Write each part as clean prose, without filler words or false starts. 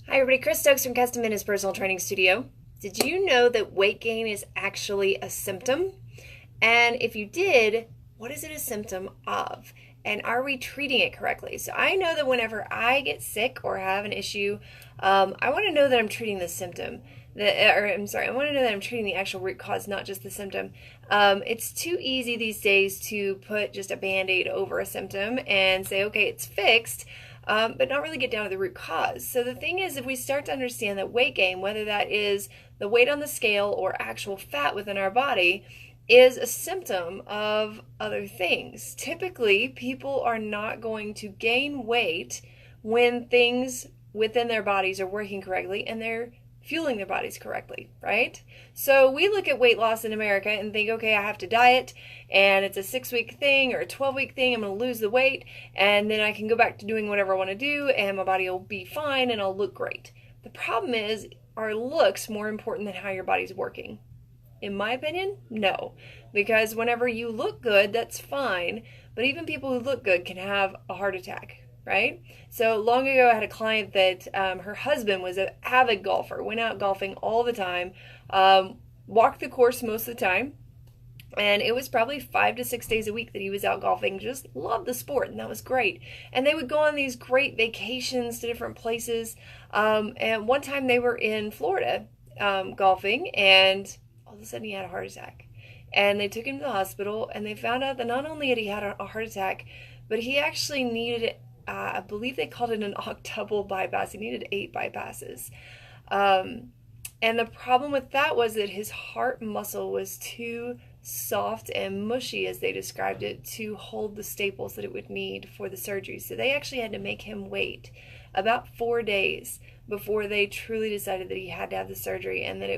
Hi everybody, Chris Stokes from Custom Fitness Personal Training Studio. Did you know that weight gain is actually a symptom? And if you did, what is it a symptom of? And are we treating it correctly? So I know that whenever I get sick or have an issue, I want to know that I'm treating the symptom. I want to know that I'm treating the actual root cause, not just the symptom. It's too easy these days to put just a band-aid over a symptom and say, okay, it's fixed, but not really get down to the root cause. So the thing is, if we start to understand that weight gain, whether that is the weight on the scale or actual fat within our body, is a symptom of other things. Typically, people are not going to gain weight when things within their bodies are working correctly and they're fueling their bodies correctly, right? So we look at weight loss in America and think, okay, I have to diet and it's a 6-week thing or a 12-week thing. I'm going to lose the weight and then I can go back to doing whatever I want to do and my body will be fine and I'll look great. The problem is, are looks more important than how your body's working? In my opinion, no. Because whenever you look good, that's fine. But even people who look good can have a heart attack, right? So long ago, I had a client that her husband was an avid golfer, went out golfing all the time, walked the course most of the time. And it was probably 5 to 6 days a week that he was out golfing, just loved the sport, and that was great. And they would go on these great vacations to different places. And one time they were in Florida golfing, and all of a sudden he had a heart attack. And they took him to the hospital, and they found out that not only had he had a heart attack, but he actually needed, I believe they called it an octuple bypass. He needed 8 bypasses. And the problem with that was that his heart muscle was too soft and mushy, as they described it, to hold the staples that it would need for the surgery. So they actually had to make him wait about 4 days before they truly decided that he had to have the surgery and that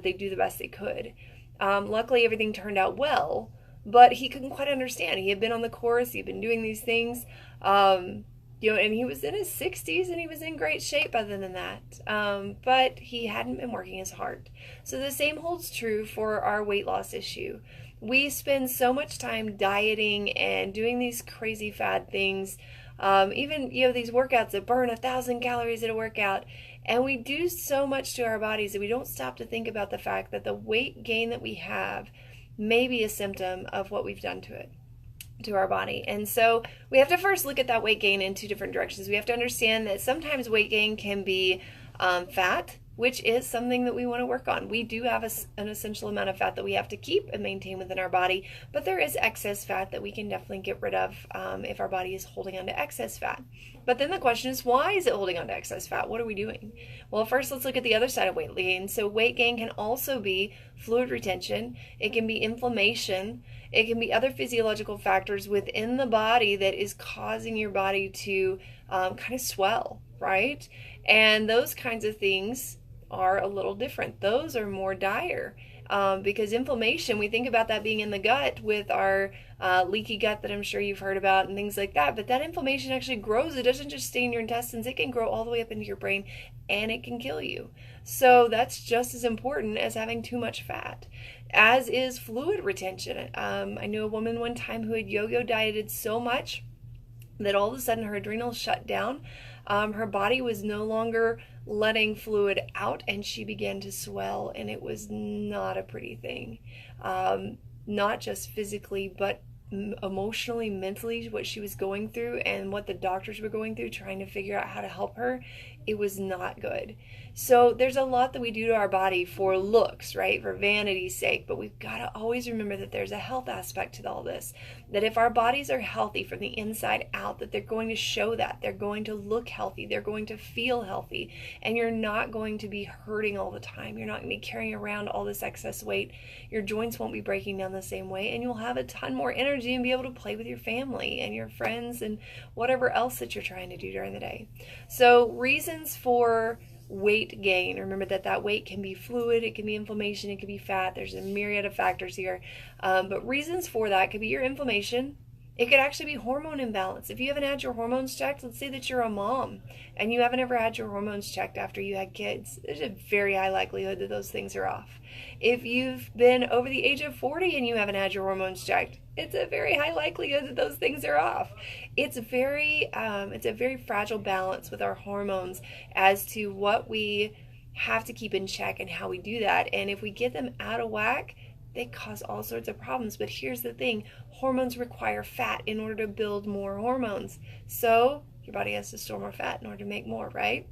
they'd do the best they could. Luckily, everything turned out well, but he couldn't quite understand. He had been on the course, he'd been doing these things, and he was in his 60s and he was in great shape other than that. But he hadn't been working as hard. So the same holds true for our weight loss issue. We spend so much time dieting and doing these crazy fad things, even these workouts that burn 1,000 calories at a workout, and we do so much to our bodies that we don't stop to think about the fact that the weight gain that we have may be a symptom of what we've done to our body. And so we have to first look at that weight gain in 2 different directions. We have to understand that sometimes weight gain can be fat, which is something that we want to work on. We do have an essential amount of fat that we have to keep and maintain within our body, but there is excess fat that we can definitely get rid of if our body is holding on to excess fat. But then the question is, why is it holding on to excess fat? What are we doing? Well, first let's look at the other side of weight gain. So weight gain can also be fluid retention. It can be inflammation. It can be other physiological factors within the body that is causing your body to kind of swell, right? And those kinds of things are a little different. Those are more dire because inflammation, we think about that being in the gut with our leaky gut that I'm sure you've heard about and things like that. But that inflammation actually grows. It doesn't just stay in your intestines. It can grow all the way up into your brain and it can kill you. So that's just as important as having too much fat, as is fluid retention. I knew a woman one time who had yo-yo dieted so much that all of a sudden her adrenals shut down. Her body was no longer letting fluid out and she began to swell, and it was not a pretty thing. Not just physically, but emotionally, mentally, what she was going through and what the doctors were going through trying to figure out how to help her, it was not good. So there's a lot that we do to our body for looks, right? For vanity's sake, but we've got to always remember that there's a health aspect to all this. That if our bodies are healthy from the inside out, that they're going to show that. They're going to look healthy. They're going to feel healthy. And you're not going to be hurting all the time. You're not going to be carrying around all this excess weight. Your joints won't be breaking down the same way, and you'll have a ton more energy and be able to play with your family and your friends and whatever else that you're trying to do during the day. So reasons for weight gain. Remember that weight can be fluid, it can be inflammation, it can be fat. There's a myriad of factors here. But reasons for that could be your inflammation, It could actually be hormone imbalance. If you haven't had your hormones checked, let's say that you're a mom and you haven't ever had your hormones checked after you had kids, there's a very high likelihood that those things are off. If you've been over the age of 40 and you haven't had your hormones checked, it's a very high likelihood that those things are off. It's a very fragile balance with our hormones as to what we have to keep in check and how we do that. And if we get them out of whack, they cause all sorts of problems. But here's the thing, hormones require fat in order to build more hormones. So your body has to store more fat in order to make more, right?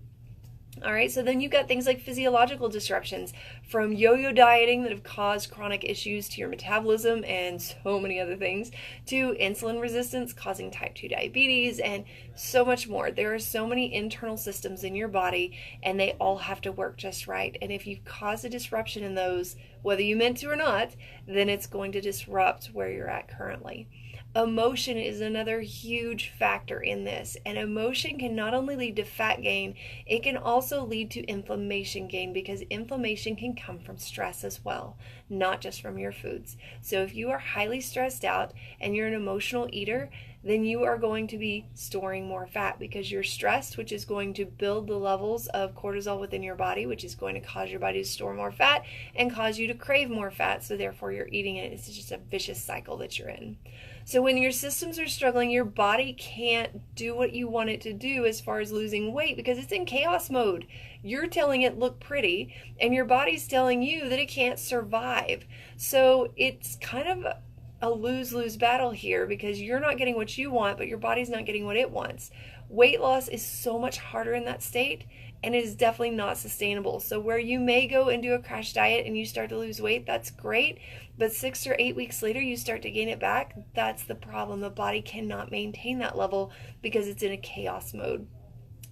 All right, so then you've got things like physiological disruptions from yo-yo dieting that have caused chronic issues to your metabolism and so many other things, to insulin resistance causing type 2 diabetes and so much more. There are so many internal systems in your body and they all have to work just right. And if you cause a disruption in those, whether you meant to or not, then it's going to disrupt where you're at currently. Emotion is another huge factor in this, and emotion can not only lead to fat gain, it can also lead to inflammation gain, because inflammation can come from stress as well, not just from your foods. So if you are highly stressed out and you're an emotional eater, then you are going to be storing more fat because you're stressed, which is going to build the levels of cortisol within your body, which is going to cause your body to store more fat and cause you to crave more fat. So therefore you're eating it. It's just a vicious cycle that you're in. So when your systems are struggling, your body can't do what you want it to do as far as losing weight because it's in chaos mode. You're telling it look pretty and your body's telling you that it can't survive. So it's kind of a lose-lose battle here because you're not getting what you want, but your body's not getting what it wants. Weight loss is so much harder in that state, and it is definitely not sustainable. So where you may go and do a crash diet and you start to lose weight, that's great, but 6 or 8 weeks later you start to gain it back. That's the problem. The body cannot maintain that level because it's in a chaos mode.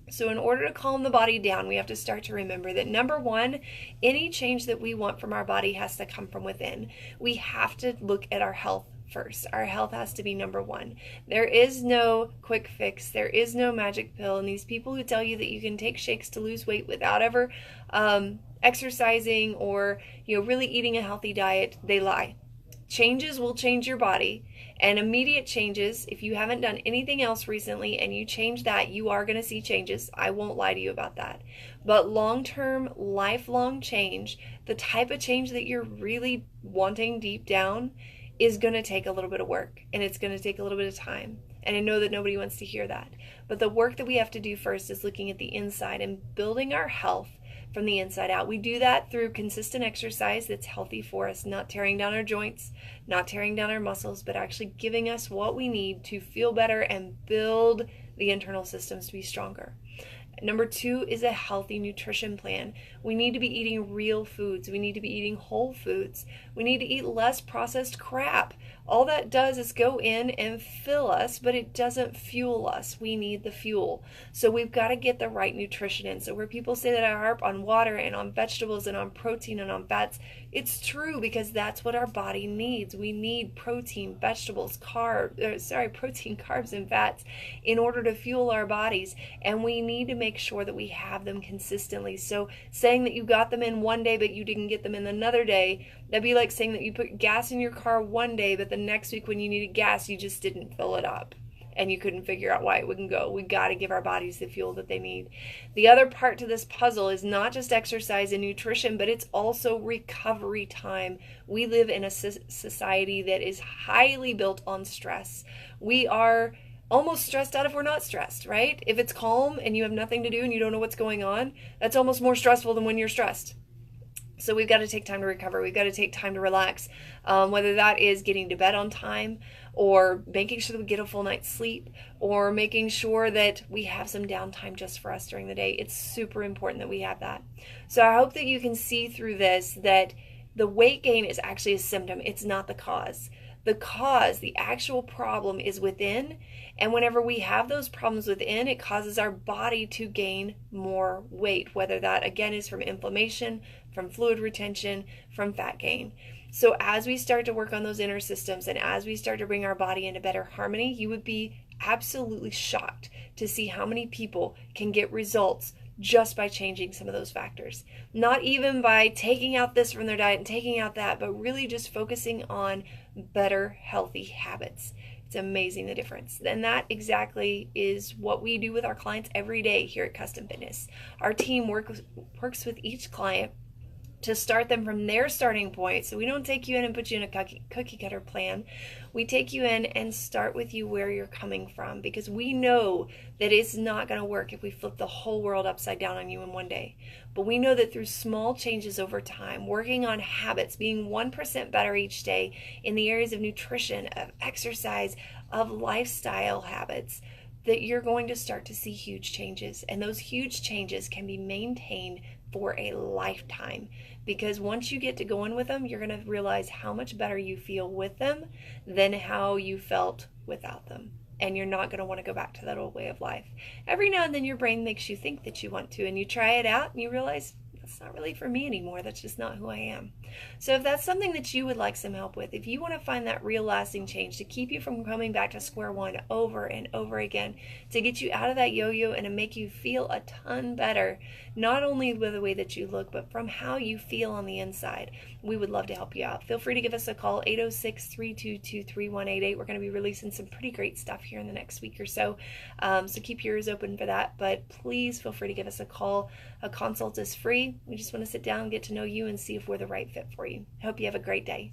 So in order to calm the body down, we have to start to remember that, number one, any change that we want from our body has to come from within. We have to look at our health first. Our health has to be number one. There is no quick fix. There is no magic pill. And these people who tell you that you can take shakes to lose weight without ever exercising or really eating a healthy diet, they lie. Changes will change your body, and immediate changes, if you haven't done anything else recently and you change that, you are going to see changes. I won't lie to you about that. But long-term, lifelong change, the type of change that you're really wanting deep down, is going to take a little bit of work, and it's going to take a little bit of time. And I know that nobody wants to hear that. But the work that we have to do first is looking at the inside and building our health from the inside out. We do that through consistent exercise that's healthy for us, not tearing down our joints, not tearing down our muscles, but actually giving us what we need to feel better and build the internal systems to be stronger. Number two is a healthy nutrition plan. We need to be eating real foods. We need to be eating whole foods. We need to eat less processed crap. All that does is go in and fill us, but it doesn't fuel us. We need the fuel. So we've got to get the right nutrition in. So where people say that I harp on water and on vegetables and on protein and on fats, it's true because that's what our body needs. We need protein, vegetables, protein, carbs, and fats in order to fuel our bodies. And we need to make sure that we have them consistently. So saying that you got them in one day but you didn't get them in another day, that'd be like saying that you put gas in your car one day but the next week when you needed gas you just didn't fill it up and you couldn't figure out why it wouldn't go. We got to give our bodies the fuel that they need. The other part to this puzzle is not just exercise and nutrition, but it's also recovery time. We live in a society that is highly built on stress. We are almost stressed out if we're not stressed, right? If it's calm and you have nothing to do and you don't know what's going on, that's almost more stressful than when you're stressed. So we've got to take time to recover. We've got to take time to relax, whether that is getting to bed on time or making sure that we get a full night's sleep or making sure that we have some downtime just for us during the day. It's super important that we have that. So I hope that you can see through this that the weight gain is actually a symptom. It's not the cause. The cause, the actual problem, is within, and whenever we have those problems within, it causes our body to gain more weight, whether that again is from inflammation, from fluid retention, from fat gain. So as we start to work on those inner systems and as we start to bring our body into better harmony, you would be absolutely shocked to see how many people can get results just by changing some of those factors. Not even by taking out this from their diet and taking out that, but really just focusing on better, healthy habits. It's amazing the difference. And that exactly is what we do with our clients every day here at Custom Fitness. Our team works with each client to start them from their starting point. So we don't take you in and put you in a cookie cutter plan. We take you in and start with you where you're coming from, because we know that it's not going to work if we flip the whole world upside down on you in one day. But we know that through small changes over time, working on habits, being 1% better each day in the areas of nutrition, of exercise, of lifestyle habits, that you're going to start to see huge changes. And those huge changes can be maintained for a lifetime, because once you get to going with them, you're going to realize how much better you feel with them than how you felt without them. And you're not going to want to go back to that old way of life. Every now and then your brain makes you think that you want to, and you try it out and you realize that's not really for me anymore. That's just not who I am. So if that's something that you would like some help with, if you want to find that real lasting change to keep you from coming back to square one over and over again, to get you out of that yo-yo and to make you feel a ton better, not only with the way that you look, but from how you feel on the inside, we would love to help you out. Feel free to give us a call, 806-322-3188. We're going to be releasing some pretty great stuff here in the next week or so. So keep your ears open for that, but please feel free to give us a call. A consult is free. We just want to sit down and get to know you and see if we're the right fit for you. I hope you have a great day.